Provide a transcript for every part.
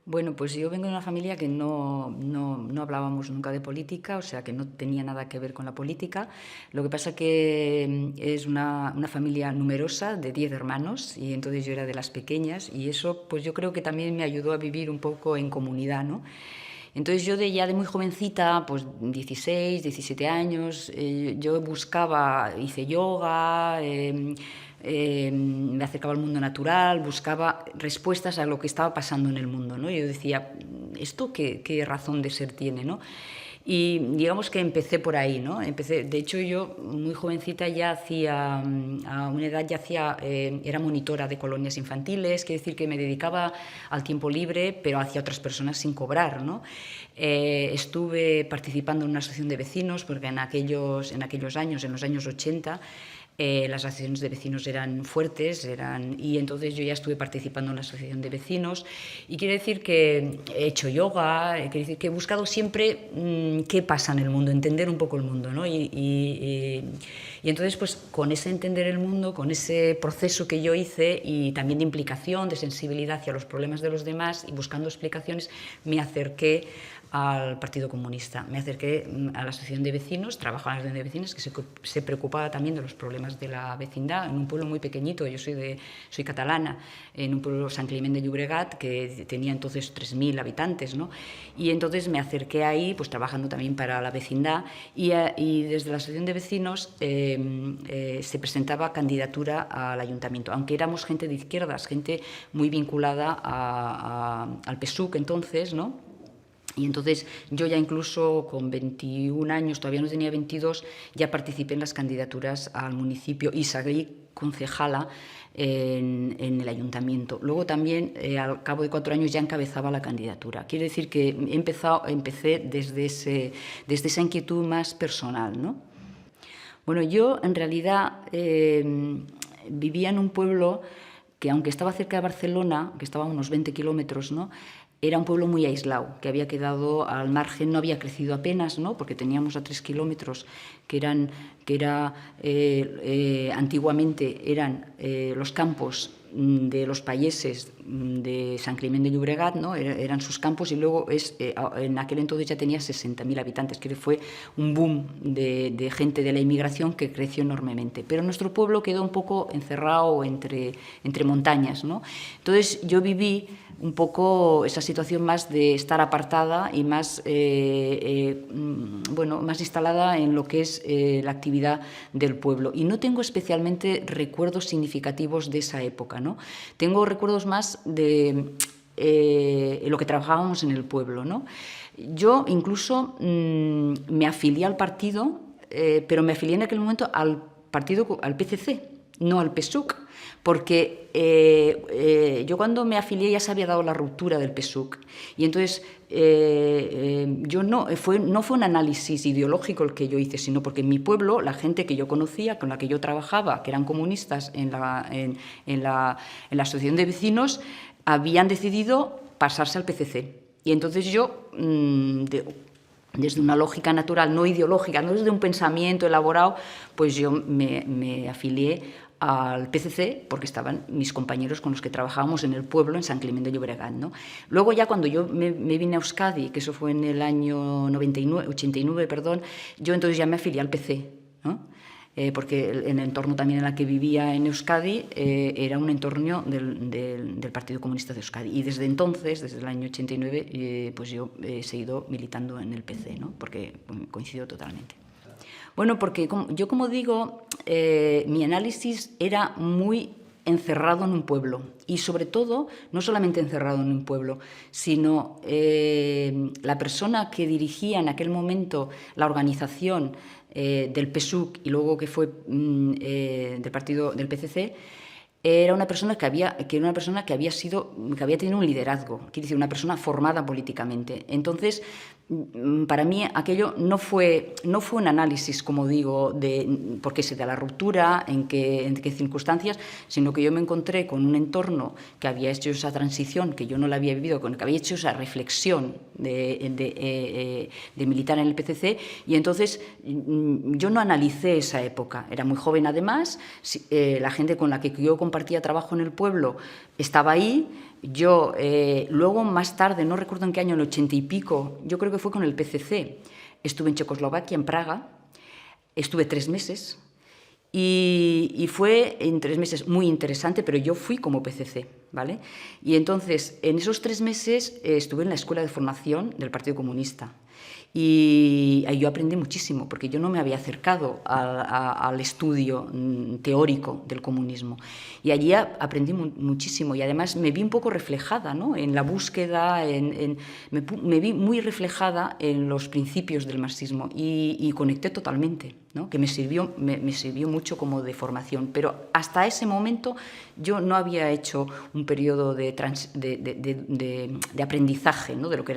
Bueno, pues yo vengo de una familia que no hablábamos nunca de política, o sea, que no tenía nada que ver con la política. Lo que pasa que es una familia numerosa, de 10 hermanos, y entonces yo era de las pequeñas, y eso pues yo creo que también me ayudó a vivir un poco en comunidad, ¿no? Entonces yo ya de muy jovencita, pues 16, 17 años, yo buscaba, hice yoga, me acercaba al mundo natural, buscaba respuestas a lo que estaba pasando en el mundo, ¿no? Yo decía, ¿esto qué razón de ser tiene, no? Y digamos que empecé por ahí, ¿no? De hecho, yo muy jovencita ya hacía, a una edad ya hacía, era monitora de colonias infantiles, quiere decir que me dedicaba al tiempo libre, pero hacia otras personas sin cobrar, ¿no? Estuve participando en una asociación de vecinos, porque en aquellos años, en los años 80, las asociaciones de vecinos eran fuertes, y entonces yo ya estuve participando en la asociación de vecinos, y quiere decir que he hecho yoga, quiere decir que he buscado siempre qué pasa en el mundo, entender un poco el mundo, ¿no? Y entonces, pues con ese entender el mundo, con ese proceso que yo hice, y también de implicación, de sensibilidad hacia los problemas de los demás, y buscando explicaciones, me acerqué al Partido Comunista. Me acerqué a la asociación de vecinos, trabajaba en la asociación de vecinos, que se preocupaba también de los problemas de la vecindad, en un pueblo muy pequeñito. Yo soy catalana, en un pueblo, Sant Climent de Llobregat, que tenía entonces 3.000 habitantes, ¿no? Y entonces me acerqué ahí, pues trabajando también para la vecindad, y desde la asociación de vecinos se presentaba candidatura al ayuntamiento, aunque éramos gente de izquierdas, gente muy vinculada al PSUC entonces, ¿no? Y entonces yo ya incluso con 21 años, todavía no tenía 22, ya participé en las candidaturas al municipio y salí concejala en el ayuntamiento. Luego también, al cabo de 4 años, ya encabezaba la candidatura. Quiere decir que empecé desde esa inquietud más personal, ¿no? Bueno, yo en realidad vivía en un pueblo que, aunque estaba cerca de Barcelona, que estaba a unos 20 kilómetros, ¿no?, era un pueblo muy aislado, que había quedado al margen, no había crecido apenas, ¿no?, porque teníamos a 3 kilómetros, antiguamente eran los campos de los payeses de Sant Climent de Llobregat, ¿no? Eran sus campos, y luego en aquel entonces ya tenía 60.000 habitantes, que fue un boom de gente de la inmigración que creció enormemente. Pero nuestro pueblo quedó un poco encerrado entre montañas, ¿no? Entonces yo viví un poco esa situación más de estar apartada y más, más instalada en lo que es la actividad del pueblo. Y no tengo especialmente recuerdos significativos de esa época, ¿no? Tengo recuerdos más de lo que trabajábamos en el pueblo, ¿no? Yo incluso me afilié al partido, pero me afilié en aquel momento al PCC, no al PSUC, porque yo cuando me afilié ya se había dado la ruptura del PSUC, y entonces no fue un análisis ideológico el que yo hice, sino porque en mi pueblo la gente que yo conocía, con la que yo trabajaba, que eran comunistas en la asociación de vecinos, habían decidido pasarse al PCC. Y entonces yo, desde una lógica natural, no ideológica, no desde un pensamiento elaborado, pues yo me afilié al PCC, porque estaban mis compañeros con los que trabajábamos en el pueblo, en Sant Climent de Llobregat, ¿no? Luego ya cuando yo me vine a Euskadi, que eso fue en el año 89, perdón, yo entonces ya me afilié al PC, ¿no? Porque en el entorno también en el que vivía en Euskadi era un entorno del Partido Comunista de Euskadi. Y desde entonces, desde el año 89, pues yo he seguido militando en el PC, ¿no? Porque coincido totalmente. Bueno, porque yo, como digo, mi análisis era muy encerrado en un pueblo, y sobre todo, no solamente encerrado en un pueblo, sino la persona que dirigía en aquel momento la organización del PSUC, y luego que fue del partido del PCC, era una persona que había tenido un liderazgo, quiere decir, una persona formada políticamente. Entonces, para mí aquello no fue un análisis, como digo, de por qué se da la ruptura, en qué circunstancias, sino que yo me encontré con un entorno que había hecho esa transición, que yo no la había vivido, que había hecho esa reflexión de militar en el PCC, y entonces yo no analicé esa época. Era muy joven, además, la gente con la que yo compartía trabajo en el pueblo estaba ahí, Yo, luego, más tarde, no recuerdo en qué año, en el 80 y pico, yo creo que fue con el PCC, estuve en Checoslovaquia, en Praga, estuve 3 meses y fue en 3 meses muy interesante, pero yo fui como PCC, ¿vale? Y entonces, en esos 3 meses estuve en la Escuela de Formación del Partido Comunista. Y ahí yo aprendí muchísimo, porque yo no me había acercado al estudio teórico del comunismo. Y allí aprendí muchísimo y además me vi un poco reflejada, ¿no?, en la búsqueda, me vi muy reflejada en los principios del marxismo y conecté totalmente, ¿no?, que me sirvió mucho como de formación. Pero hasta ese momento yo no había hecho un periodo de aprendizaje, ¿no?, de lo que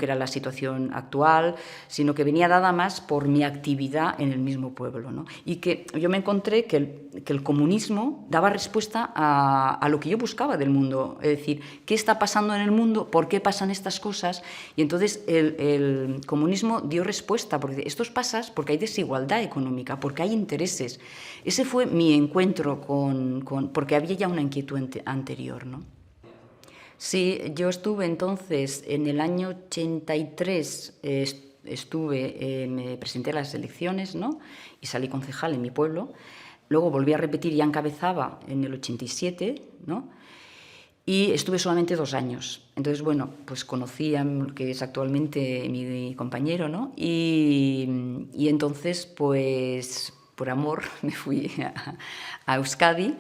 era la situación actual, sino que venía dada más por mi actividad en el mismo pueblo, ¿no? Y que yo me encontré que el comunismo daba respuesta a lo que yo buscaba del mundo, es decir, ¿qué está pasando en el mundo? ¿Por qué pasan estas cosas? Y entonces el comunismo dio respuesta, porque esto pasa porque hay desigualdad económica, porque hay intereses. Ese fue mi encuentro porque había ya una inquietud anterior, ¿no? Sí, yo estuve entonces, en el año 83, me presenté a las elecciones, ¿no?, y salí concejal en mi pueblo. Luego volví a repetir, ya encabezaba en el 87, ¿no?, y estuve solamente 2 años. Entonces, bueno, pues conocí a lo que es actualmente mi compañero, ¿no? Y entonces, pues por amor me fui a Euskadi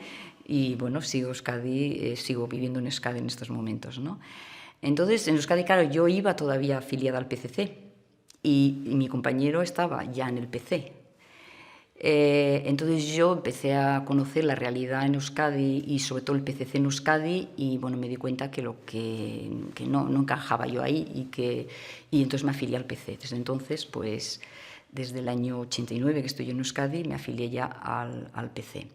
y, bueno, sigo viviendo en Euskadi en estos momentos, ¿no? Entonces, en Euskadi, claro, yo iba todavía afiliada al PCC y mi compañero estaba ya en el PC. Entonces yo empecé a conocer la realidad en Euskadi y sobre todo el PCC en Euskadi y, bueno, me di cuenta que no encajaba yo ahí y entonces me afilié al PC. Desde entonces, pues desde el año 89 que estoy en Euskadi, me afilié ya al PC.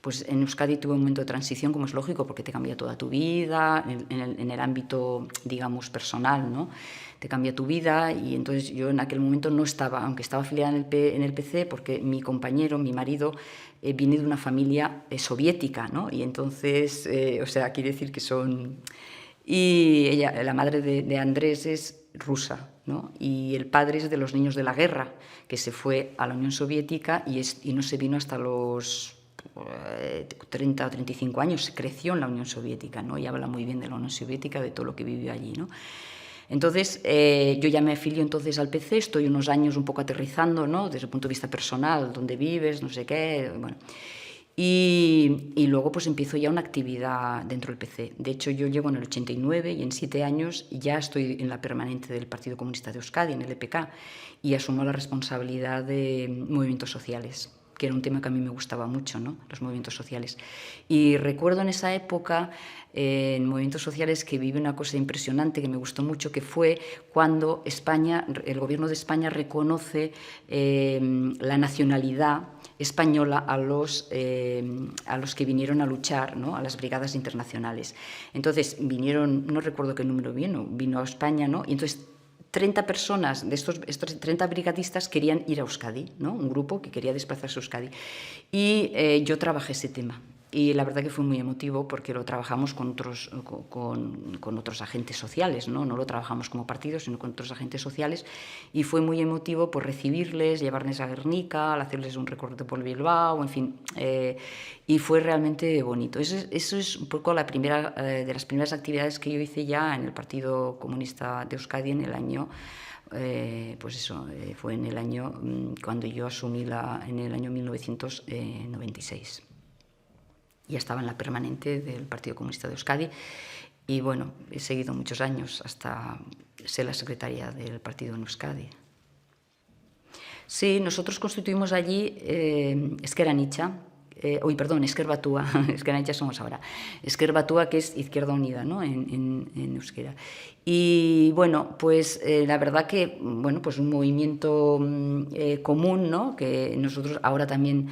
Pues en Euskadi tuve un momento de transición, como es lógico, porque te cambia toda tu vida, en el ámbito, digamos, personal, ¿no? Te cambia tu vida y entonces yo en aquel momento no estaba, aunque estaba afiliada en el PC, porque mi compañero, mi marido, viene de una familia soviética, ¿no? Y entonces, o sea, quiere decir que son... Y ella, la madre de Andrés, es rusa, ¿no? Y el padre es de los niños de la guerra, que se fue a la Unión Soviética y no se vino hasta los 30 o 35 años, creció en la Unión Soviética, ¿no? Y habla muy bien de la Unión Soviética, de todo lo que vivió allí, ¿no? Entonces, yo ya me afilio entonces al PC, estoy unos años un poco aterrizando, ¿no?, desde el punto de vista personal, dónde vives, no sé qué, bueno. Y luego pues empiezo ya una actividad dentro del PC. De hecho, yo llego en el 89 y en 7 años ya estoy en la permanente del Partido Comunista de Euskadi, en el EPK, y asumo la responsabilidad de movimientos sociales, que era un tema que a mí me gustaba mucho, ¿no?, los movimientos sociales. Y recuerdo en esa época, en movimientos sociales, que viví una cosa impresionante que me gustó mucho, que fue cuando el gobierno de España reconoce la nacionalidad española a los que vinieron a luchar, ¿no?, a las brigadas internacionales. Entonces vinieron, no recuerdo qué número vino a España, ¿no?, y entonces 30 personas de estos 30 brigadistas querían ir a Euskadi, ¿no?, un grupo que quería desplazarse a Euskadi. Y yo trabajé ese tema. Y la verdad que fue muy emotivo porque lo trabajamos con otros agentes sociales, ¿no? No lo trabajamos como partido, sino con otros agentes sociales. Y fue muy emotivo por recibirles, llevarles a Guernica, hacerles un recorrido por Bilbao, en fin. Y fue realmente bonito. Eso es un poco de las primeras actividades que yo hice ya en el Partido Comunista de Euskadi en el año... fue en el año cuando yo asumí en el año 1996. Ya estaba en la permanente del Partido Comunista de Euskadi y, bueno, he seguido muchos años hasta ser la secretaria del partido en Euskadi. Sí, nosotros constituimos allí Ezker Anitza, Ezker Batua, Ezker Anitza somos ahora, Ezker Batua, que es Izquierda Unida, ¿no?, en euskera. Y, bueno, pues la verdad que, bueno, pues un movimiento común, ¿no?, que nosotros ahora también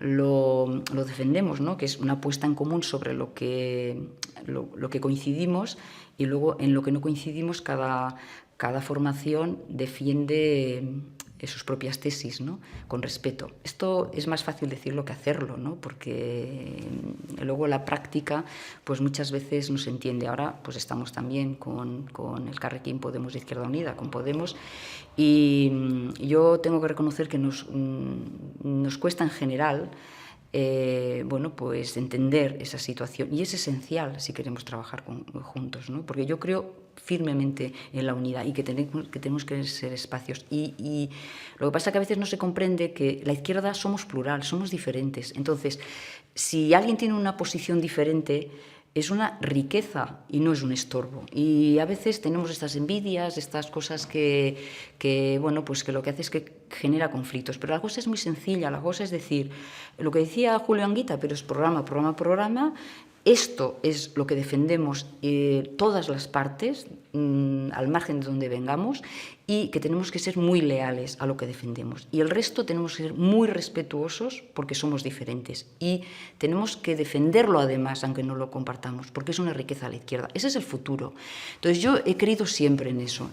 lo defendemos, ¿no?, que es una apuesta en común sobre lo que coincidimos, y luego en lo que no coincidimos cada formación defiende sus propias tesis, ¿no? Con respeto. Esto es más fácil decirlo que hacerlo, ¿no? Porque luego la práctica pues muchas veces no se entiende. Ahora pues estamos también con el Carrequín Podemos de Izquierda Unida, con Podemos, y yo tengo que reconocer que nos cuesta en general bueno, pues entender esa situación, y es esencial si queremos trabajar juntos, ¿no? Porque yo creo firmemente en la unidad y que tenemos que ser espacios, y lo que pasa es que a veces no se comprende que la izquierda somos plural, somos diferentes. Entonces, si alguien tiene una posición diferente, es una riqueza y no es un estorbo. Y a veces tenemos estas envidias, estas cosas que bueno, pues que lo que hace es que genera conflictos. Pero la cosa es muy sencilla, la cosa es decir, lo que decía Julio Anguita, pero es programa. Esto es lo que defendemos todas las partes, al margen de donde vengamos, y que tenemos que ser muy leales a lo que defendemos. Y el resto tenemos que ser muy respetuosos porque somos diferentes. Y tenemos que defenderlo además, aunque no lo compartamos, porque es una riqueza a la izquierda. Ese es el futuro. Entonces yo he creído siempre en eso.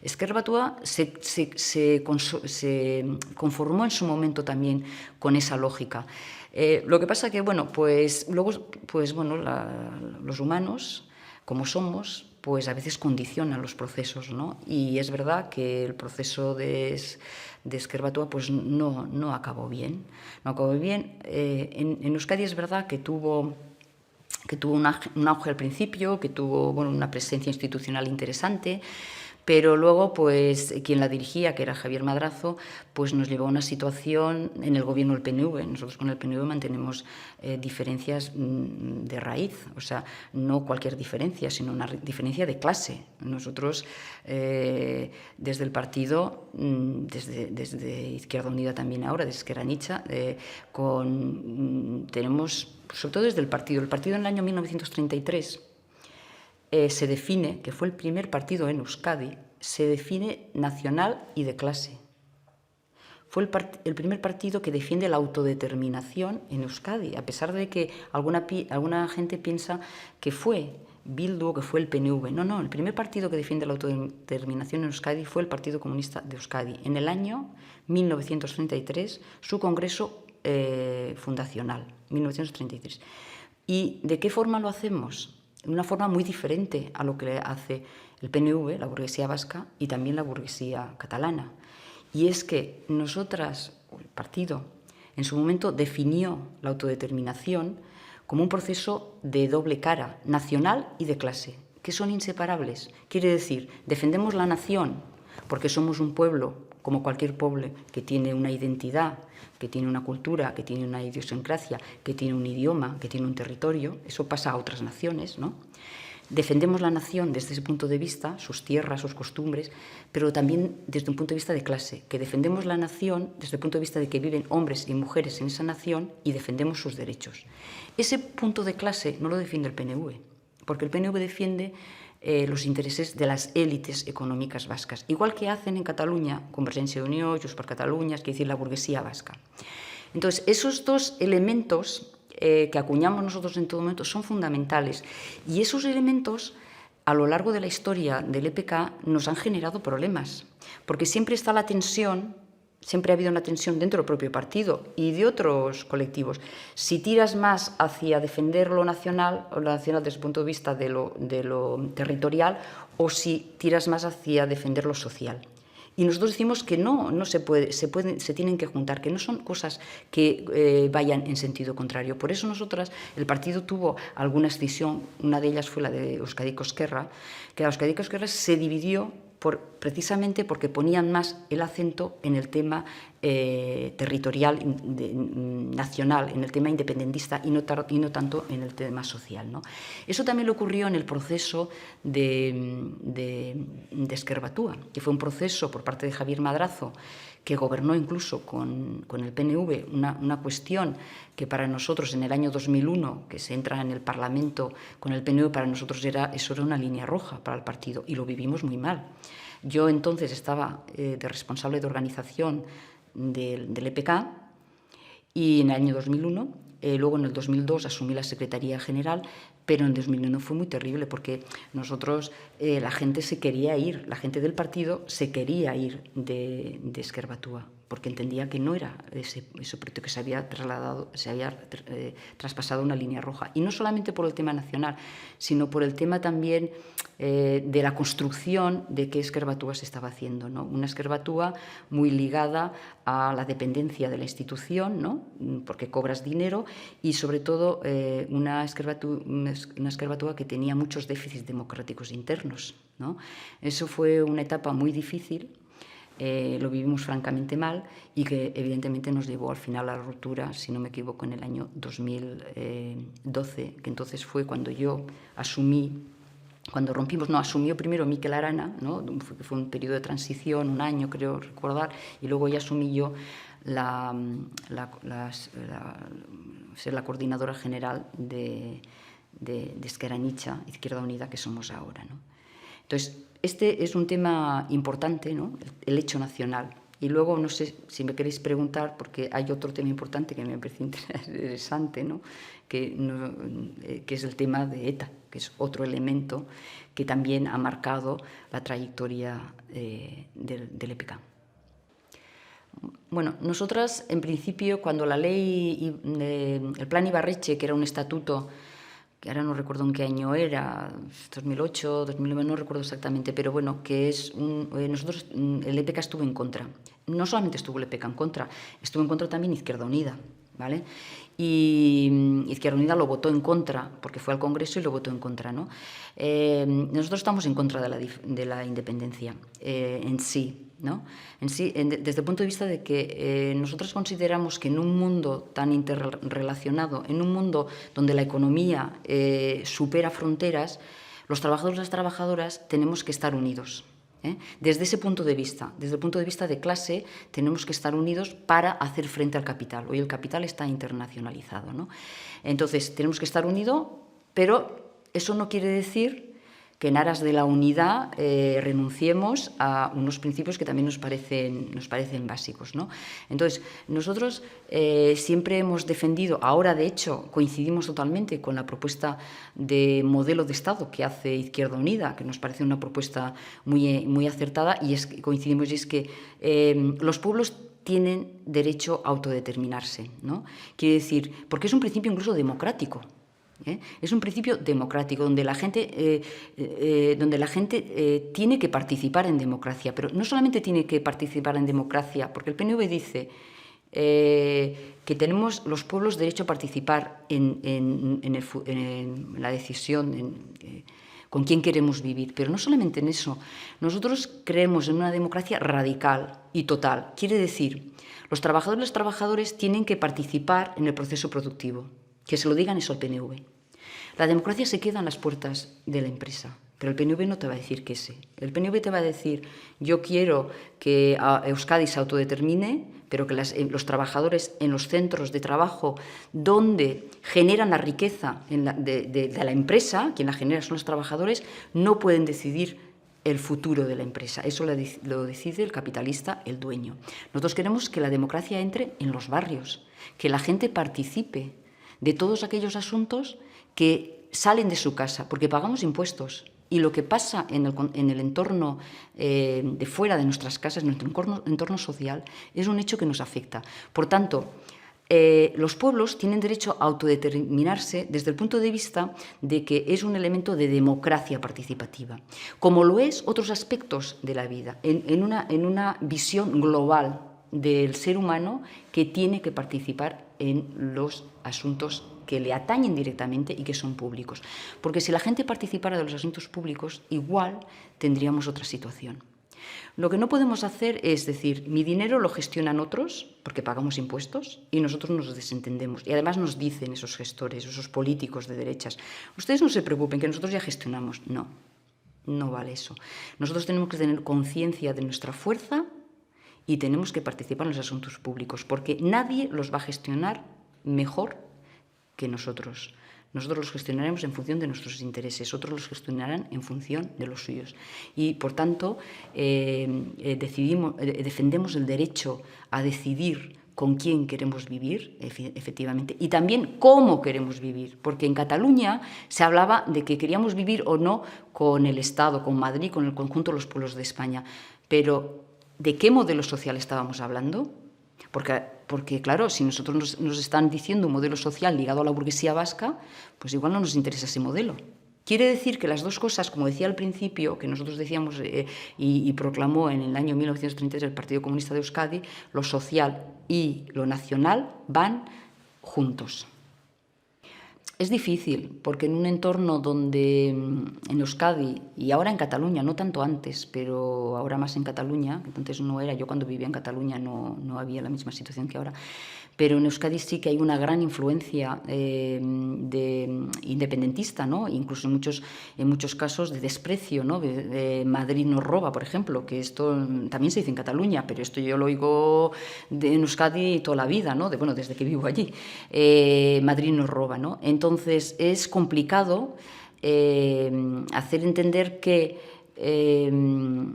Esquerra Batua se conformó en su momento también con esa lógica. Lo que pasa que, bueno, pues luego, pues bueno, los humanos, como somos, pues a veces condicionan los procesos, ¿no? Y es verdad que el proceso de Esquerra Batua pues no acabó bien. No acabó bien. En Euskadi es verdad que tuvo un auge al principio, que tuvo, bueno, una presencia institucional interesante, pero luego pues quien la dirigía, que era Javier Madrazo, pues nos llevó a una situación en el gobierno del PNV. Nosotros con el PNV mantenemos diferencias de raíz, o sea, no cualquier diferencia, sino una diferencia de clase. Nosotros desde el partido, desde Izquierda Unida también ahora, desde Ezker Anitza, tenemos, sobre todo desde el partido en el año 1933, se define, que fue el primer partido en Euskadi, se define nacional y de clase. Fue el primer partido que defiende la autodeterminación en Euskadi, a pesar de que alguna gente piensa que fue Bildu o que fue el PNV. No, el primer partido que defiende la autodeterminación en Euskadi fue el Partido Comunista de Euskadi. En el año 1933, su congreso fundacional, 1933. ¿Y de qué forma lo hacemos? De una forma muy diferente a lo que hace el PNV, la burguesía vasca, y también la burguesía catalana. Y es que nosotras, el partido, en su momento definió la autodeterminación como un proceso de doble cara, nacional y de clase, que son inseparables. Quiere decir, defendemos la nación porque somos un pueblo, como cualquier pueblo, que tiene una identidad, que tiene una cultura, que tiene una idiosincrasia, que tiene un idioma, que tiene un territorio. Eso pasa a otras naciones, ¿no? Defendemos la nación desde ese punto de vista, sus tierras, sus costumbres, pero también desde un punto de vista de clase, que defendemos la nación desde el punto de vista de que viven hombres y mujeres en esa nación y defendemos sus derechos. Ese punto de clase no lo defiende el PNV, porque el PNV defiende los intereses de las élites económicas vascas, igual que hacen en Cataluña Convergencia y Unió, Junts per Catalunya, es decir, la burguesía vasca. Entonces, esos dos elementos que acuñamos nosotros en todo momento son fundamentales, y esos elementos a lo largo de la historia del EPK nos han generado problemas, porque siempre está la tensión. Siempre ha habido una tensión dentro del propio partido y de otros colectivos. Si tiras más hacia defender lo nacional desde el punto de vista de lo territorial, o si tiras más hacia defender lo social. Y nosotros decimos que no se puede, se tienen que juntar, que no son cosas que vayan en sentido contrario. Por eso nosotras, el partido tuvo alguna escisión, una de ellas fue la de Euskadiko Ezkerra, que la Euskadiko Ezkerra se dividió precisamente porque ponían más el acento en el tema territorial, nacional, en el tema independentista y no tanto en el tema social, ¿no? Eso también le ocurrió en el proceso de Ezker Batua, que fue un proceso por parte de Javier Madrazo, que gobernó incluso con el PNV, una cuestión que para nosotros en el año 2001, que se entra en el Parlamento con el PNV, para nosotros eso era una línea roja para el partido, y lo vivimos muy mal. Yo entonces estaba de responsable de organización del EPK, y en el año 2001, luego en el 2002 asumí la Secretaría General, Pero en 2001 fue muy terrible porque nosotros, la gente se quería ir, la gente del partido se quería ir de Ezker Batua, porque entendía que no era ese proyecto, que se había traspasado una línea roja. Y no solamente por el tema nacional, sino por el tema también de la construcción de qué Ezker Batua se estaba haciendo, ¿no? Una Ezker Batua muy ligada a la dependencia de la institución, ¿no? Porque cobras dinero, y sobre todo una Ezker Batua que tenía muchos déficits democráticos internos, ¿no? Eso fue una etapa muy difícil. Lo vivimos francamente mal y que evidentemente nos llevó al final a la ruptura, si no me equivoco, en el año 2012, que entonces fue cuando yo asumí, cuando rompimos, no, asumió primero Mikel Arana, ¿no? Fue un periodo de transición, un año creo recordar, y luego ya asumí yo ser la coordinadora general de Ezker Anitza, Izquierda Unida, que somos ahora, ¿no? Entonces, este es un tema importante, ¿no? El hecho nacional. Y luego, no sé si me queréis preguntar, porque hay otro tema importante que me parece interesante, ¿no? Que es el tema de ETA, que es otro elemento que también ha marcado la trayectoria del EPK. Bueno, nosotras, en principio, cuando la ley, el plan Ibarretxe, que era un estatuto, que ahora no recuerdo en qué año era, 2008, 2009, no recuerdo exactamente, pero bueno, que es nosotros, el EPK estuvo en contra. No solamente estuvo el EPK en contra, estuvo en contra también Izquierda Unida, ¿vale? Y Izquierda Unida lo votó en contra, porque fue al Congreso y lo votó en contra, ¿no? Nosotros estamos en contra de la independencia en sí, ¿no? En sí, desde el punto de vista de que nosotros consideramos que en un mundo tan interrelacionado, en un mundo donde la economía supera fronteras, los trabajadores y las trabajadoras tenemos que estar unidos. Desde ese punto de vista, desde el punto de vista de clase, tenemos que estar unidos para hacer frente al capital. Hoy el capital está internacionalizado, ¿no? Entonces, tenemos que estar unidos, pero eso no quiere decir que en aras de la unidad renunciemos a unos principios que también nos parecen básicos, ¿no? Entonces, nosotros siempre hemos defendido, ahora de hecho coincidimos totalmente con la propuesta de modelo de Estado que hace Izquierda Unida, que nos parece una propuesta muy acertada, y coincidimos, y es que los pueblos tienen derecho a autodeterminarse, ¿no? Quiere decir, porque es un principio incluso democrático. Es un principio democrático donde la gente tiene que participar en democracia, pero no solamente tiene que participar en democracia, porque el PNV dice que tenemos los pueblos derecho a participar en la decisión, con quién queremos vivir, pero no solamente en eso. Nosotros creemos en una democracia radical y total. Quiere decir, los trabajadores y los trabajadores tienen que participar en el proceso productivo. Que se lo digan eso al PNV. La democracia se queda en las puertas de la empresa, pero el PNV no te va a decir que sí. El PNV te va a decir, yo quiero que Euskadi se autodetermine, pero que los trabajadores en los centros de trabajo donde generan la riqueza de la empresa, quien la genera son los trabajadores, no pueden decidir el futuro de la empresa. Eso lo decide el capitalista, el dueño. Nosotros queremos que la democracia entre en los barrios, que la gente participe de todos aquellos asuntos que salen de su casa, porque pagamos impuestos. Y lo que pasa en el entorno de fuera de nuestras casas, en nuestro entorno social, es un hecho que nos afecta. Por tanto, los pueblos tienen derecho a autodeterminarse desde el punto de vista de que es un elemento de democracia participativa, como lo es otros aspectos de la vida, en una visión global del ser humano que tiene que participar en los asuntos que le atañen directamente y que son públicos. Porque si la gente participara de los asuntos públicos, igual tendríamos otra situación. Lo que no podemos hacer es decir, mi dinero lo gestionan otros, porque pagamos impuestos, y nosotros nos desentendemos. Y además nos dicen esos gestores, esos políticos de derechas, ustedes no se preocupen, que nosotros ya gestionamos. No, no vale eso. Nosotros tenemos que tener conciencia de nuestra fuerza y tenemos que participar en los asuntos públicos, porque nadie los va a gestionar mejor que nosotros. Nosotros los gestionaremos en función de nuestros intereses, otros los gestionarán en función de los suyos. Y, por tanto, defendemos el derecho a decidir con quién queremos vivir, efectivamente, y también cómo queremos vivir, porque en Cataluña se hablaba de que queríamos vivir o no con el Estado, con Madrid, con el conjunto de los pueblos de España, pero ¿de qué modelo social estábamos hablando? Porque claro, si nosotros nos están diciendo un modelo social ligado a la burguesía vasca, pues igual no nos interesa ese modelo. Quiere decir que las dos cosas, como decía al principio, que nosotros decíamos y proclamó en el año 1933 el Partido Comunista de Euskadi, lo social y lo nacional van juntos. Es difícil, porque en un entorno donde en Euskadi, y ahora en Cataluña, no tanto antes, pero ahora más en Cataluña, que antes no era, yo cuando vivía en Cataluña no había la misma situación que ahora, pero en Euskadi sí que hay una gran influencia independentista, ¿no? Incluso en muchos casos de desprecio, ¿no? De Madrid nos roba, por ejemplo, que esto también se dice en Cataluña, pero esto yo lo oigo en Euskadi toda la vida, ¿no? Bueno, desde que vivo allí. Madrid nos roba, ¿no? Entonces es complicado hacer entender que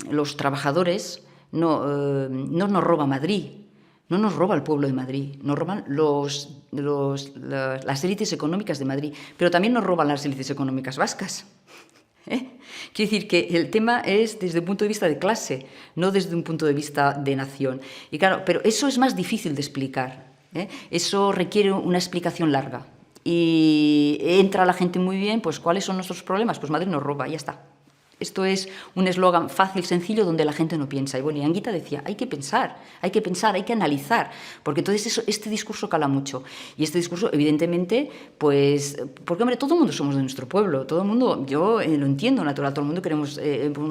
los trabajadores no nos roba Madrid. No nos roba el pueblo de Madrid, nos roban las élites económicas de Madrid, pero también nos roban las élites económicas vascas. Quiere decir que el tema es desde un punto de vista de clase, no desde un punto de vista de nación. Y claro, pero eso es más difícil de explicar. Eso requiere una explicación larga. Y entra la gente muy bien, pues ¿cuáles son nuestros problemas? Pues Madrid nos roba, ya está. Esto es un eslogan fácil, sencillo, donde la gente no piensa. Y bueno, y Anguita decía, hay que pensar, hay que analizar, porque entonces este discurso cala mucho. Y este discurso, evidentemente, pues, porque hombre, todo el mundo somos de nuestro pueblo, todo el mundo, yo lo entiendo natural, todo el mundo hemos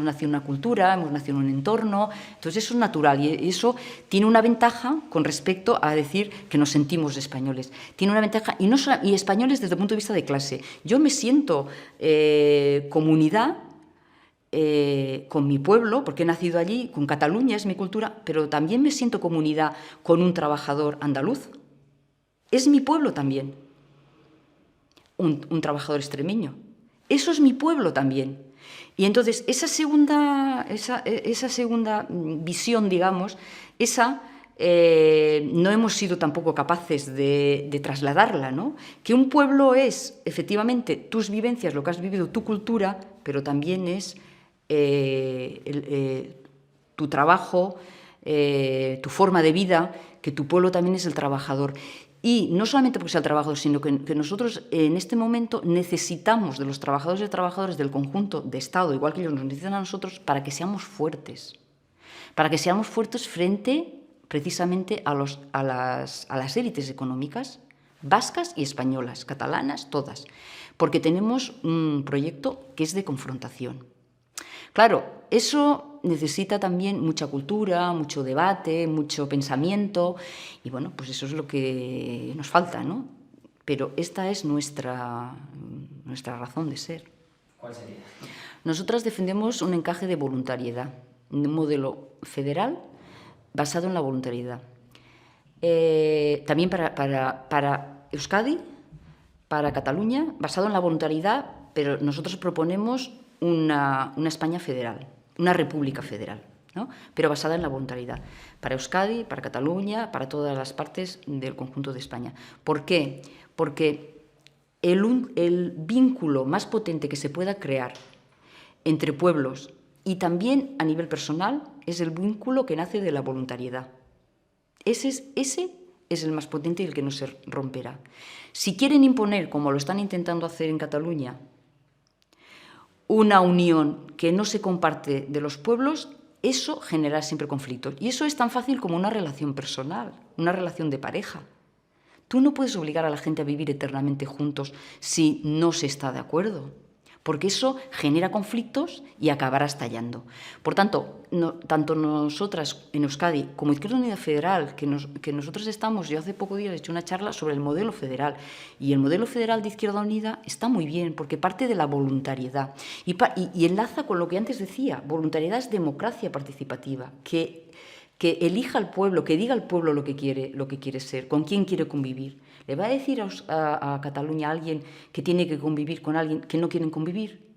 nacido en una cultura, hemos nacido en un entorno, entonces eso es natural y eso tiene una ventaja con respecto a decir que nos sentimos españoles. Tiene una ventaja, y españoles desde el punto de vista de clase. Yo me siento comunidad con mi pueblo, porque he nacido allí, con Cataluña, es mi cultura, pero también me siento comunidad con un trabajador andaluz. Es mi pueblo también. Un trabajador extremeño. Eso es mi pueblo también. Y entonces esa segunda visión, digamos, no hemos sido tampoco capaces de trasladarla, ¿no? Que un pueblo es, efectivamente, tus vivencias, lo que has vivido, tu cultura, pero también es tu trabajo, tu forma de vida, que tu pueblo también es el trabajador. Y no solamente porque sea el trabajador, sino que nosotros en este momento necesitamos de los trabajadores y trabajadoras del conjunto de Estado, igual que ellos nos necesitan a nosotros, para que seamos fuertes. Para que seamos fuertes frente precisamente a las élites económicas vascas y españolas, catalanas, todas. Porque tenemos un proyecto que es de confrontación. Claro, eso necesita también mucha cultura, mucho debate, mucho pensamiento y bueno, pues eso es lo que nos falta, ¿no? Pero esta es nuestra razón de ser. ¿Cuál sería? Nosotras defendemos un encaje de voluntariedad, un modelo federal basado en la voluntariedad. También para Euskadi, para Cataluña, basado en la voluntariedad, pero nosotros proponemos una España federal, una república federal, ¿no? Pero basada en la voluntariedad. Para Euskadi, para Cataluña, para todas las partes del conjunto de España. ¿Por qué? Porque el vínculo más potente que se pueda crear entre pueblos y también a nivel personal es el vínculo que nace de la voluntariedad. Ese es el más potente y el que no se romperá. Si quieren imponer, como lo están intentando hacer en Cataluña, una unión que no se comparte de los pueblos, eso genera siempre conflictos. Y eso es tan fácil como una relación personal, una relación de pareja. Tú no puedes obligar a la gente a vivir eternamente juntos si no se está de acuerdo, porque eso genera conflictos y acabará estallando. Por tanto, tanto nosotras en Euskadi como Izquierda Unida Federal, que nosotros estamos, yo hace poco días he hecho una charla sobre el modelo federal, y el modelo federal de Izquierda Unida está muy bien, porque parte de la voluntariedad, y enlaza con lo que antes decía, voluntariedad es democracia participativa, que elija al pueblo, que diga al pueblo lo que quiere ser, con quién quiere convivir. ¿Le va a decir a Cataluña a alguien que tiene que convivir con alguien que no quieren convivir?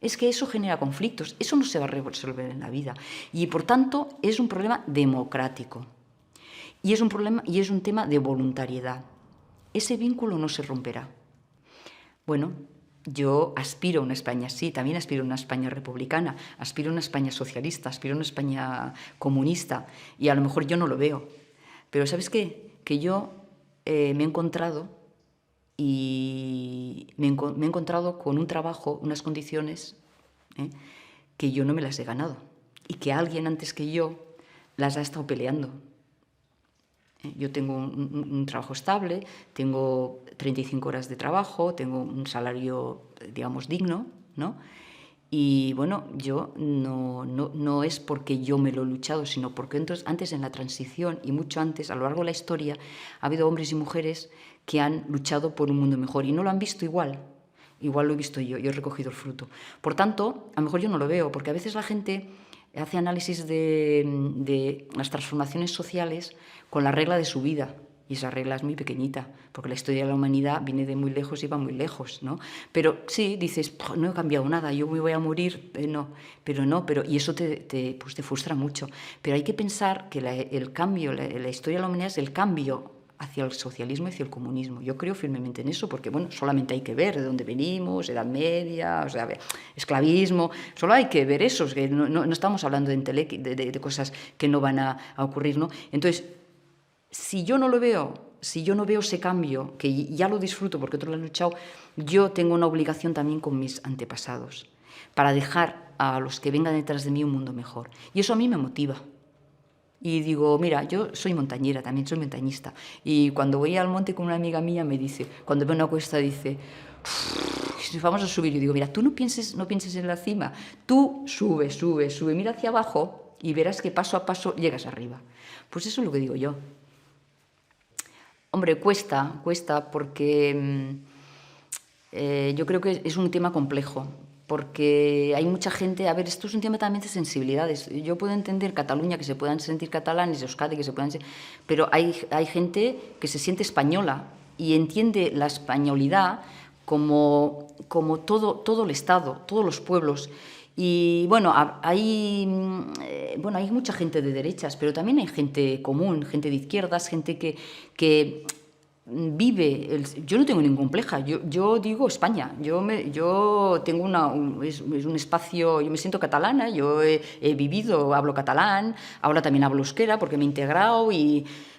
Es que eso genera conflictos, eso no se va a resolver en la vida. Y por tanto es un problema democrático. Y es un problema, y es un tema de voluntariedad. Ese vínculo no se romperá. Bueno, yo aspiro a una España así, también aspiro a una España republicana, aspiro a una España socialista, aspiro a una España comunista, y a lo mejor yo no lo veo. Pero ¿sabes qué? Que yo me he encontrado con un trabajo, unas condiciones que yo no me las he ganado y que alguien antes que yo las ha estado peleando. Yo tengo un trabajo estable, tengo 35 horas de trabajo, tengo un salario, digamos, digno, ¿no? Y bueno, yo no es porque yo me lo he luchado, sino porque entonces, antes en la transición y mucho antes, a lo largo de la historia, ha habido hombres y mujeres que han luchado por un mundo mejor y no lo han visto igual. Igual lo he visto yo he recogido el fruto. Por tanto, a lo mejor yo no lo veo, porque a veces la gente hace análisis de las transformaciones sociales con la regla de su vida. Y esa regla es muy pequeñita, porque la historia de la humanidad viene de muy lejos y va muy lejos, ¿no? Pero sí, dices, no he cambiado nada, yo me voy a morir, no, y eso te frustra mucho. Pero hay que pensar que el cambio, la historia de la humanidad es el cambio hacia el socialismo y hacia el comunismo. Yo creo firmemente en eso, porque bueno, solamente hay que ver de dónde venimos, Edad Media, o sea, esclavismo, solo hay que ver eso, que no estamos hablando de cosas que no van a ocurrir, ¿no? Entonces, si yo no lo veo, si yo no veo ese cambio, que ya lo disfruto porque otros lo han luchado, yo tengo una obligación también con mis antepasados, para dejar a los que vengan detrás de mí un mundo mejor. Y eso a mí me motiva. Y digo, mira, yo soy montañera, también soy montañista. Y cuando voy al monte con una amiga mía me dice, cuando veo una cuesta, dice, vamos a subir. Yo digo, mira, tú no pienses en la cima, tú sube, mira hacia abajo y verás que paso a paso llegas arriba. Pues eso es lo que digo yo. Hombre, cuesta porque yo creo que es un tema complejo. Porque hay mucha gente, a ver, esto es un tema también de sensibilidades. Yo puedo entender Cataluña, que se puedan sentir catalanes, Euskadi, que se puedan sentir, pero hay gente que se siente española y entiende la españolidad como todo el Estado, todos los pueblos. Y bueno, hay mucha gente de derechas, pero también hay gente común, gente de izquierdas, gente que vive, yo no tengo ningún complejo, yo digo España, yo tengo es un espacio, yo me siento catalana, yo he vivido, hablo catalán, ahora también hablo euskera porque me he integrado,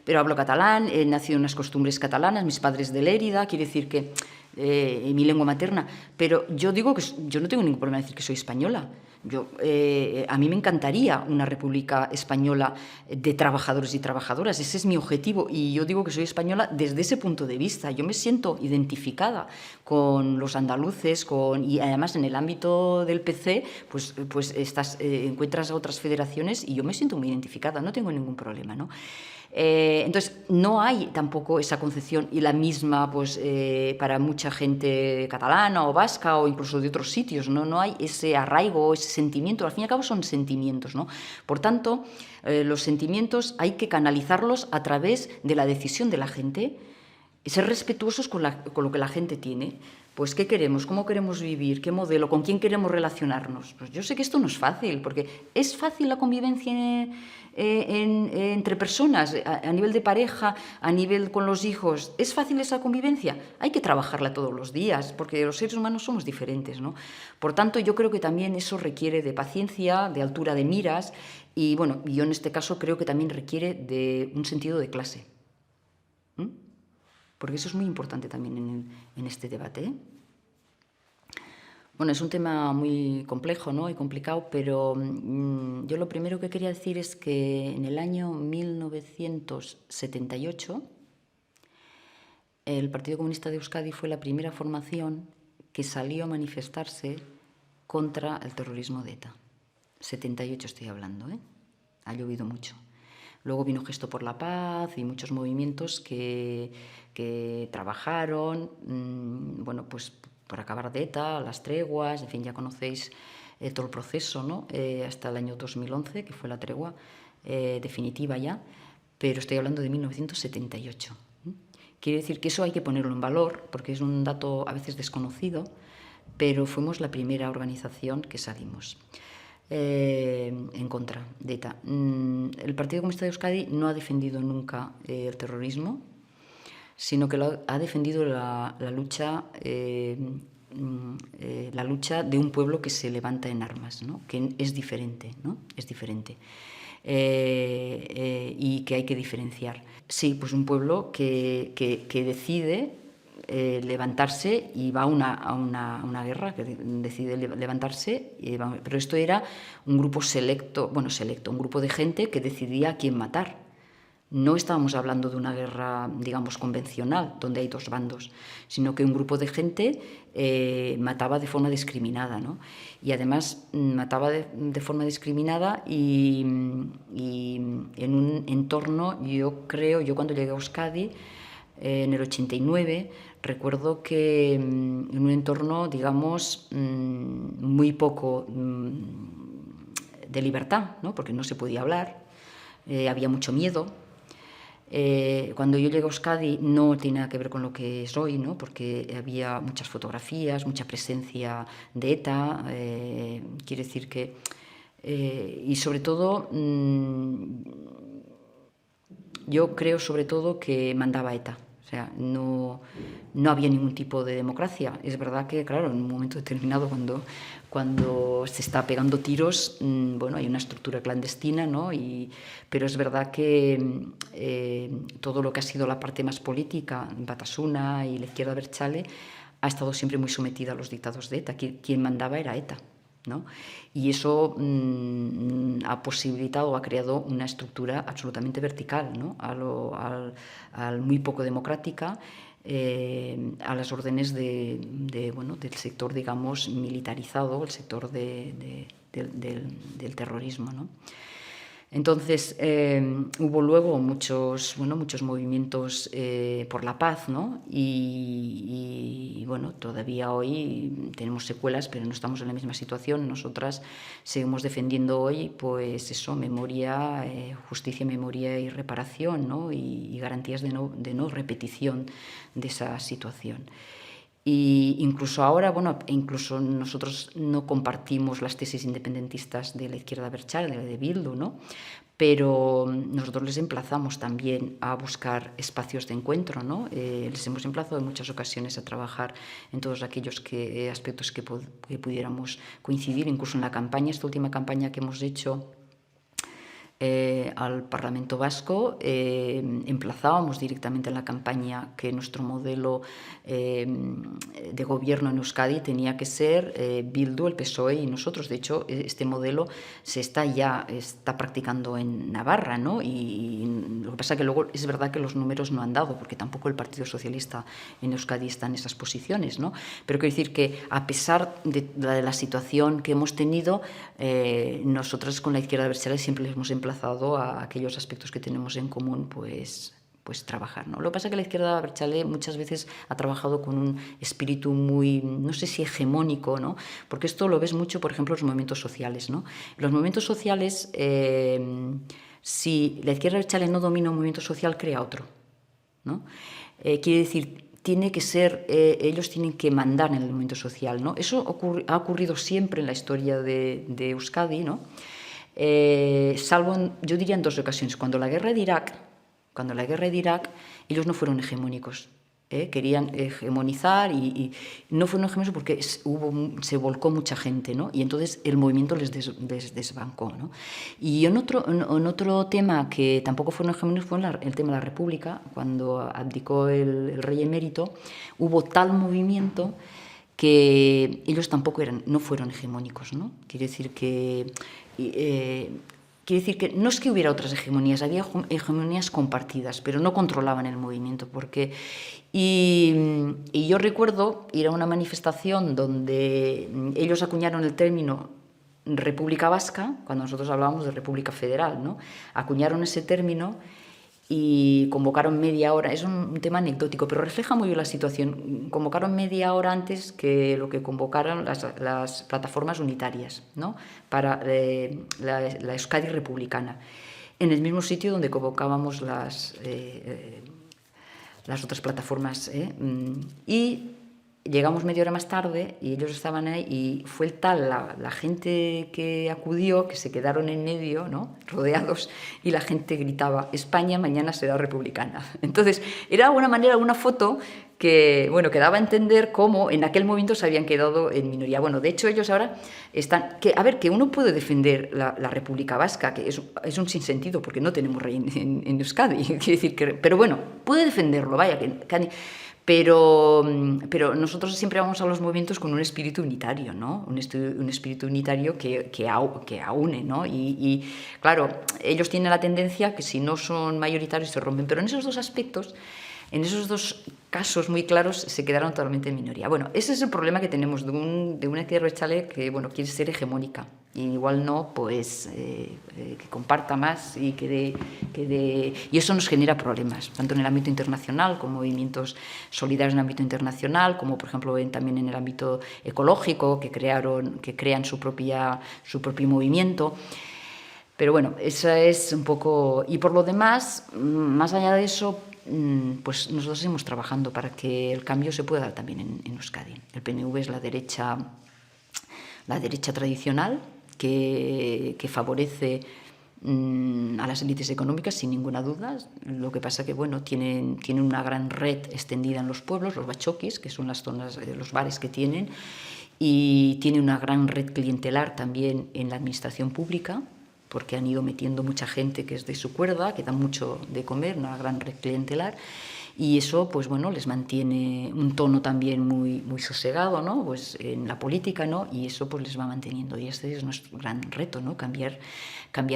pero hablo catalán, he nacido en unas costumbres catalanas, mis padres de Lérida, quiere decir que mi lengua materna, pero yo digo que yo no tengo ningún problema en decir que soy española. A mí me encantaría una república española de trabajadores y trabajadoras, ese es mi objetivo y yo digo que soy española desde ese punto de vista. Yo me siento identificada con los andaluces y además en el ámbito del PC pues encuentras a otras federaciones y yo me siento muy identificada, no tengo ningún problema, ¿no? Entonces, no hay tampoco esa concepción y la misma pues, para mucha gente catalana o vasca o incluso de otros sitios, no hay ese arraigo, ese sentimiento, al fin y al cabo son sentimientos, ¿no? Por tanto, los sentimientos hay que canalizarlos a través de la decisión de la gente y ser respetuosos con lo que la gente tiene. Pues, ¿qué queremos? ¿Cómo queremos vivir? ¿Qué modelo? ¿Con quién queremos relacionarnos? Pues yo sé que esto no es fácil, porque es fácil la convivencia entre personas, a nivel de pareja, a nivel con los hijos. ¿Es fácil esa convivencia? Hay que trabajarla todos los días, porque los seres humanos somos diferentes, ¿no? Por tanto, yo creo que también eso requiere de paciencia, de altura de miras, y bueno, yo en este caso creo que también requiere de un sentido de clase. Porque eso es muy importante también en este debate. Bueno, es un tema muy complejo, ¿no? Y complicado, pero yo lo primero que quería decir es que en el año 1978 el Partido Comunista de Euskadi fue la primera formación que salió a manifestarse contra el terrorismo de ETA. 78 estoy hablando, ¿eh? Ha llovido mucho. Luego vino Gesto por la Paz y muchos movimientos que trabajaron, bueno, pues por acabar de ETA, las treguas, en fin, ya conocéis todo el proceso, ¿no? Hasta el año 2011, que fue la tregua definitiva ya, pero estoy hablando de 1978. Quiere decir que eso hay que ponerlo en valor, porque es un dato a veces desconocido, pero fuimos la primera organización que salimos. en contra de ETA. El Partido Comunista de Euskadi no ha defendido nunca el terrorismo, sino que ha defendido la lucha de un pueblo que se levanta en armas, ¿no? Que es diferente, ¿no? Es diferente. Y que hay que diferenciar. Sí, pues un pueblo que decide levantarse y va a una guerra, que decide levantarse, pero esto era un grupo selecto, un grupo de gente que decidía a quién matar. No estábamos hablando de una guerra, digamos, convencional, donde hay dos bandos, sino que un grupo de gente mataba de forma discriminada, ¿no? Y además mataba de forma discriminada y en un entorno, yo cuando llegué a Euskadi, en el 89, recuerdo que en un entorno, digamos, muy poco de libertad, ¿no? Porque no se podía hablar, había mucho miedo. Cuando yo llegué a Euskadi no tiene nada que ver con lo que es hoy, ¿no? Porque había muchas fotografías, mucha presencia de ETA, quiere decir que... y sobre todo, yo creo sobre todo que mandaba ETA. O sea, no había ningún tipo de democracia. Es verdad que, claro, en un momento determinado, cuando se está pegando tiros, bueno, hay una estructura clandestina, ¿no? Pero es verdad que todo lo que ha sido la parte más política, Batasuna y la izquierda abertzale, ha estado siempre muy sometida a los dictados de ETA. Quien mandaba era ETA, ¿no? Y eso ha posibilitado, ha creado una estructura absolutamente vertical, ¿no? Al muy poco democrática, a las órdenes del sector, digamos, militarizado, el sector del terrorismo, ¿no? Entonces, hubo luego muchos movimientos por la paz, ¿no? Y bueno, todavía hoy tenemos secuelas, pero no estamos en la misma situación. Nosotras seguimos defendiendo hoy, pues eso, memoria, justicia, memoria y reparación, ¿no? Y garantías de no repetición de esa situación. Y incluso ahora, bueno, incluso nosotros no compartimos las tesis independentistas de la izquierda abertzale, de Bildu, ¿no? Pero nosotros les emplazamos también a buscar espacios de encuentro, ¿no? Les hemos emplazado en muchas ocasiones a trabajar en todos aquellos aspectos que pudiéramos coincidir, incluso en la campaña, esta última campaña que hemos hecho al Parlamento Vasco, emplazábamos directamente en la campaña que nuestro modelo de gobierno en Euskadi tenía que ser Bildu, el PSOE y nosotros. De hecho, este modelo se está practicando en Navarra, ¿no? Y lo que pasa es que luego es verdad que los números no han dado, porque tampoco el Partido Socialista en Euskadi está en esas posiciones, ¿no? Pero quiero decir que a pesar de la situación que hemos tenido, nosotros con la izquierda abertzale siempre les hemos emplazado a aquellos aspectos que tenemos en común, pues trabajar, ¿no? Lo que pasa es que la izquierda abertzale muchas veces ha trabajado con un espíritu muy, no sé si hegemónico, ¿no? Porque esto lo ves mucho, por ejemplo, en los movimientos sociales, ¿no? Los movimientos sociales, si la izquierda abertzale no domina un movimiento social, crea otro, ¿no? Quiere decir, tiene que ser, ellos tienen que mandar en el movimiento social, ¿no? Eso ha ocurrido siempre en la historia de Euskadi, ¿no? Salvo, yo diría, en dos ocasiones. Cuando la guerra de Irak, ellos no fueron hegemónicos, querían hegemonizar y no fueron hegemónicos porque se volcó mucha gente, ¿no? Y entonces el movimiento les desbancó, ¿no? Y en otro tema que tampoco fueron hegemónicos fue el tema de la República. Cuando abdicó el rey emérito, hubo tal movimiento que ellos tampoco no fueron hegemónicos, ¿no? Quiere decir que no es que hubiera otras hegemonías, había hegemonías compartidas, pero no controlaban el movimiento. Y yo recuerdo ir a una manifestación donde ellos acuñaron el término República Vasca, cuando nosotros hablábamos de República Federal, ¿no? Acuñaron ese término y convocaron media hora. Es un tema anecdótico, pero refleja muy bien la situación. Convocaron media hora antes que lo que convocaron las plataformas unitarias, ¿no? Para la Euskadi republicana, en el mismo sitio donde convocábamos las otras plataformas. Y llegamos media hora más tarde y ellos estaban ahí y fue tal la gente que acudió que se quedaron en medio, ¿no?, rodeados, y la gente gritaba: España mañana será republicana. Entonces era de alguna manera una foto que, bueno, que daba a entender cómo en aquel momento se habían quedado en minoría. Bueno, de hecho ellos ahora están... A ver, que uno puede defender la República Vasca, que es un sinsentido porque no tenemos rey en Euskadi, quiero decir que, pero bueno, puede defenderlo, vaya, pero nosotros siempre vamos a los movimientos con un espíritu unitario, ¿no? Un espíritu unitario que aúne, ¿no? Y claro, ellos tienen la tendencia que si no son mayoritarios se rompen, pero en esos dos aspectos, en esos dos casos muy claros, se quedaron totalmente en minoría. Bueno, ese es el problema que tenemos de una izquierda Abertzale que, bueno, quiere ser hegemónica. Y igual no, pues que comparta más y y eso nos genera problemas, tanto en el ámbito internacional, con movimientos solidarios en el ámbito internacional, como por ejemplo también en el ámbito ecológico, que crean su propio movimiento. Pero bueno, esa es un poco... Y por lo demás, más allá de eso, pues nosotros seguimos trabajando para que el cambio se pueda dar también en Euskadi. El PNV es la derecha tradicional que favorece a las élites económicas, sin ninguna duda. Lo que pasa que, bueno, tienen una gran red extendida en los pueblos, los bachokis, que son las zonas, los bares que tienen, y tiene una gran red clientelar también en la administración pública, porque han ido metiendo mucha gente que es de su cuerda, que da mucho de comer, una gran red clientelar, y eso, pues bueno, les mantiene un tono también muy sosegado, ¿no?, pues en la política, ¿no?, y eso pues les va manteniendo, y este es nuestro gran reto, ¿no?, cambiar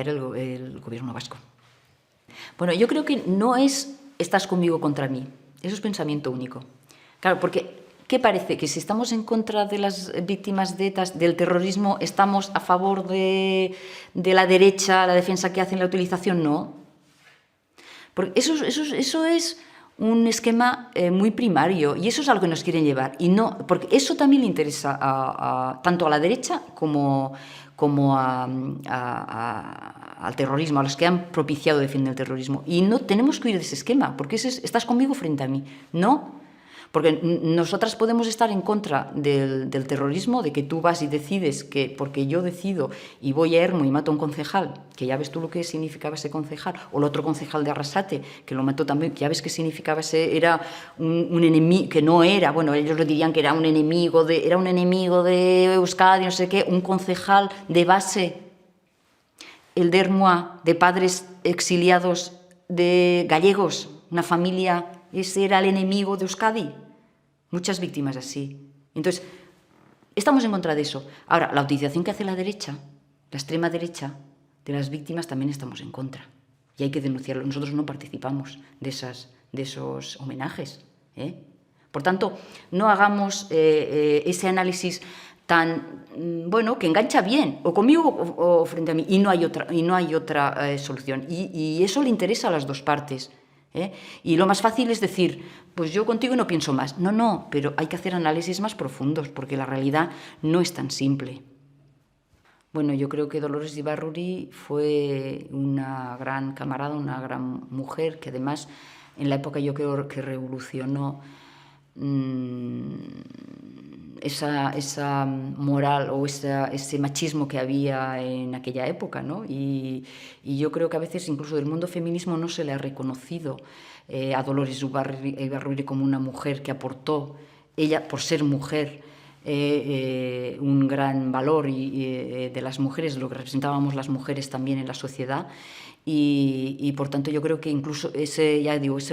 el gobierno vasco. Bueno, yo creo que no es estás conmigo contra mí, eso es pensamiento único. Claro, porque ¿qué parece? ¿Que si estamos en contra de las víctimas de ETA, del terrorismo, estamos a favor de la derecha, la defensa que hacen, la utilización? No. Porque eso es un esquema muy primario, y eso es a lo que nos quieren llevar. Y no, porque eso también le interesa tanto a la derecha como al terrorismo, a los que han propiciado defender el terrorismo. Y no tenemos que huir de ese esquema, porque estás conmigo frente a mí. No. Porque nosotras podemos estar en contra del terrorismo, de que tú vas y decides que porque yo decido y voy a Ermo y mato a un concejal, que ya ves tú lo que significaba ese concejal, o el otro concejal de Arrasate, que lo mató también, que ya ves que significaba era un enemigo, que no era, bueno, ellos le dirían que era un enemigo de Euskadi, no sé qué, un concejal de base, el de Ermua, de padres exiliados de gallegos, una familia... Ese era el enemigo de Euskadi. Muchas víctimas así. Entonces, estamos en contra de eso. Ahora, la utilización que hace la derecha, la extrema derecha, de las víctimas también estamos en contra. Y hay que denunciarlo. Nosotros no participamos de esos homenajes. Por tanto, no hagamos ese análisis tan, bueno, que engancha bien, o conmigo o frente a mí, y no hay otra solución. Y eso le interesa a las dos partes. Y lo más fácil es decir, pues yo contigo no pienso más. No, pero hay que hacer análisis más profundos, porque la realidad no es tan simple. Bueno, yo creo que Dolores Ibarruri fue una gran camarada, una gran mujer, que además en la época yo creo que revolucionó esa moral o ese machismo que había en aquella época, ¿no? Y yo creo que a veces incluso del mundo feminismo no se le ha reconocido a Dolores Ibarruri como una mujer que aportó, ella por ser mujer, un gran valor de las mujeres, lo que representábamos las mujeres también en la sociedad. Y por tanto yo creo que incluso ese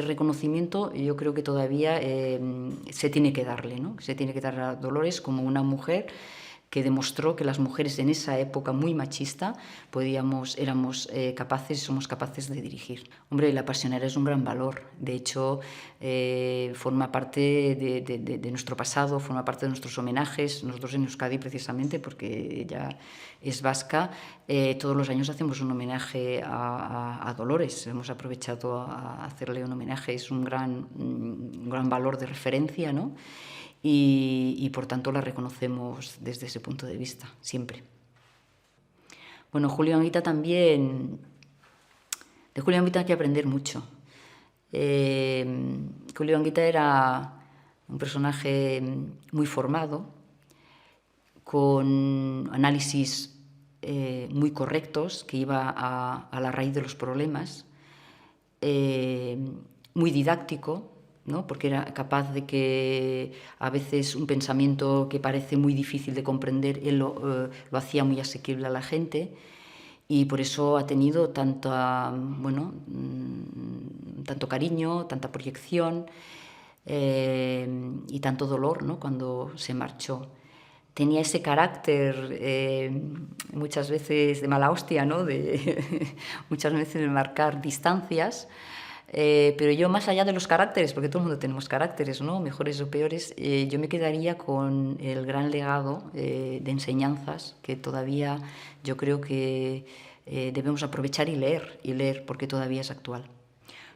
reconocimiento yo creo que todavía se tiene que darle, ¿no? Se tiene que dar a Dolores como una mujer que demostró que las mujeres en esa época muy machista éramos capaces, somos capaces de dirigir. Hombre, la pasionera es un gran valor. De hecho, forma parte de nuestro pasado, forma parte de nuestros homenajes. Nosotros en Euskadi, precisamente, porque ella es vasca, todos los años hacemos un homenaje a Dolores. Hemos aprovechado a hacerle un homenaje. Es un gran valor de referencia, ¿no? Y por tanto la reconocemos desde ese punto de vista, siempre. Bueno, Julio Anguita también... De Julio Anguita hay que aprender mucho. Julio Anguita era un personaje muy formado, con análisis muy correctos, que iba a la raíz de los problemas, muy didáctico, ¿no? Porque era capaz de que a veces un pensamiento que parece muy difícil de comprender, él lo hacía muy asequible a la gente, y por eso ha tenido bueno, tanto cariño, tanta proyección y tanto dolor, ¿no? Cuando se marchó. Tenía ese carácter muchas veces de mala hostia, ¿no? Muchas veces de marcar distancias. Pero yo, más allá de los caracteres, porque todo el mundo tenemos caracteres, ¿no? Mejores o peores, yo me quedaría con el gran legado de enseñanzas que todavía yo creo que debemos aprovechar y leer, porque todavía es actual.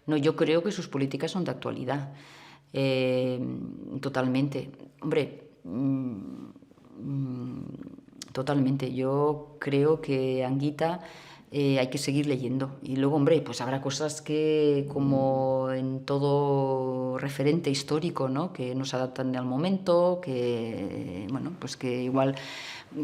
No, yo creo que sus políticas son de actualidad, totalmente. Hombre, totalmente. Yo creo que Anguita hay que seguir leyendo. Y luego, hombre, pues habrá cosas que, como en todo referente histórico, ¿no? Que no se adaptan al momento, que, bueno, pues que igual,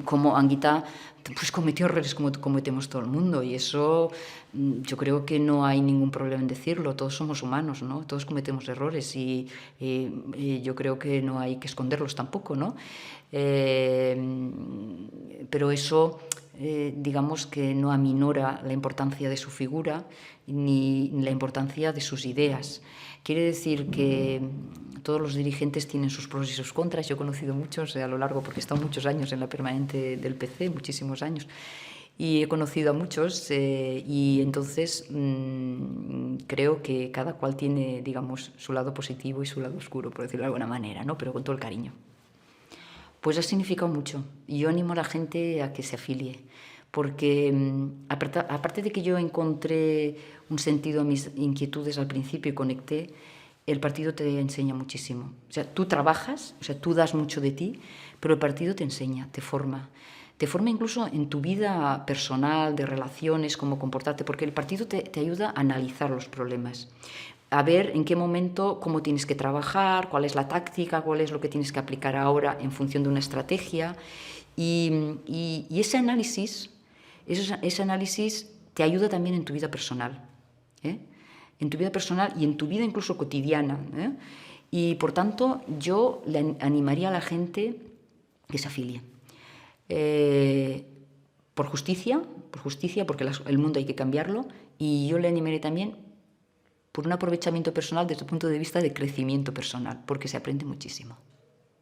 como Anguita, pues cometió errores como cometemos todo el mundo. Y eso, yo creo que no hay ningún problema en decirlo. Todos somos humanos, ¿no? Todos cometemos errores y yo creo que no hay que esconderlos tampoco, ¿no? Pero eso, digamos que no aminora la importancia de su figura ni la importancia de sus ideas. Quiere decir que todos los dirigentes tienen sus pros y sus contras. Yo he conocido muchos a lo largo, porque he estado muchos años en la permanente del PC, muchísimos años, y he conocido a muchos y entonces creo que cada cual tiene, digamos, su lado positivo y su lado oscuro, por decirlo de alguna manera, ¿no? Pero con todo el cariño. Pues ha significado mucho, y yo animo a la gente a que se afilie, porque aparte de que yo encontré un sentido a mis inquietudes al principio y conecté, el partido te enseña muchísimo. O sea, tú trabajas, o sea, tú das mucho de ti, pero el partido te enseña, te forma. Te forma incluso en tu vida personal, de relaciones, cómo comportarte, porque el partido te ayuda a analizar los problemas, a ver en qué momento, cómo tienes que trabajar, cuál es la táctica, cuál es lo que tienes que aplicar ahora en función de una estrategia. Y ese análisis te ayuda también en tu vida personal, ¿eh? En tu vida personal y en tu vida incluso cotidiana, ¿eh? Y por tanto, yo le animaría a la gente que se afilie. Por justicia, porque el mundo hay que cambiarlo, y yo le animaré también por un aprovechamiento personal desde el punto de vista de crecimiento personal, porque se aprende muchísimo.